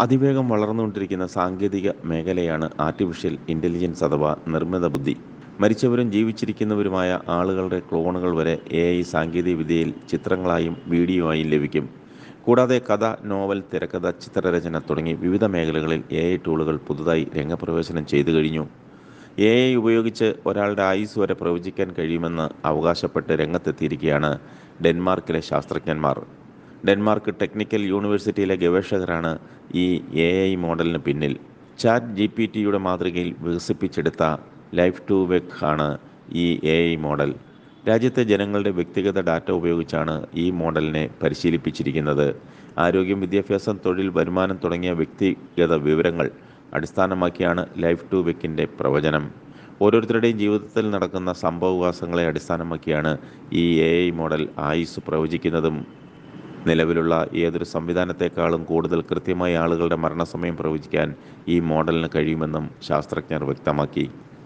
അതിവേഗം വളർന്നുകൊണ്ടിരിക്കുന്ന സാങ്കേതിക മേഖലയാണ് ആർട്ടിഫിഷ്യൽ ഇൻ്റലിജൻസ് അഥവാ നിർമ്മിത ബുദ്ധി. മരിച്ചവരും ജീവിച്ചിരിക്കുന്നവരുമായ ആളുകളുടെ ക്ലോണുകൾ വരെ സാങ്കേതിക വിദ്യയിൽ ചിത്രങ്ങളായും വീഡിയോ ആയും ലഭിക്കും. കൂടാതെ കഥ, നോവൽ, തിരക്കഥ, ചിത്രരചന തുടങ്ങി വിവിധ മേഖലകളിൽ ടൂളുകൾ പുതുതായി രംഗപ്രവേശനം ചെയ്തു കഴിഞ്ഞു. ഉപയോഗിച്ച് ഒരാളുടെ ആയുസ് വരെ പ്രവചിക്കാൻ കഴിയുമെന്ന് അവകാശപ്പെട്ട് രംഗത്തെത്തിയിരിക്കുകയാണ് ഡെൻമാർക്കിലെ ശാസ്ത്രജ്ഞന്മാർ. ഡെൻമാർക്ക് ടെക്നിക്കൽ യൂണിവേഴ്സിറ്റിയിലെ ഗവേഷകരാണ് ഈ മോഡലിന് പിന്നിൽ. ചാറ്റ് GPT-യുടെ മാതൃകയിൽ വികസിപ്പിച്ചെടുത്ത ലൈഫ് ടു വെക് ആണ് ഈ മോഡൽ. രാജ്യത്തെ ജനങ്ങളുടെ വ്യക്തിഗത ഡാറ്റ ഉപയോഗിച്ചാണ് ഈ മോഡലിനെ പരിശീലിപ്പിച്ചിരിക്കുന്നത്. ആരോഗ്യം, വിദ്യാഭ്യാസം, തൊഴിൽ, വരുമാനം തുടങ്ങിയ വ്യക്തിഗത വിവരങ്ങൾ അടിസ്ഥാനമാക്കിയാണ് ലൈഫ് ടു വെക്കിൻ്റെ പ്രവചനം. ഓരോരുത്തരുടെയും ജീവിതത്തിൽ നടക്കുന്ന സംഭവവികാസങ്ങളെ അടിസ്ഥാനമാക്കിയാണ് ഈ മോഡൽ ആയുസ് പ്രവചിക്കുന്നതും. നിലവിലുള്ള ഏതൊരു സംവിധാനത്തെക്കാളും കൂടുതൽ കൃത്യമായി ആളുകളുടെ മരണസമയം പ്രവചിക്കാൻ ഈ മോഡലിന് കഴിയുമെന്നും ശാസ്ത്രജ്ഞർ വ്യക്തമാക്കി.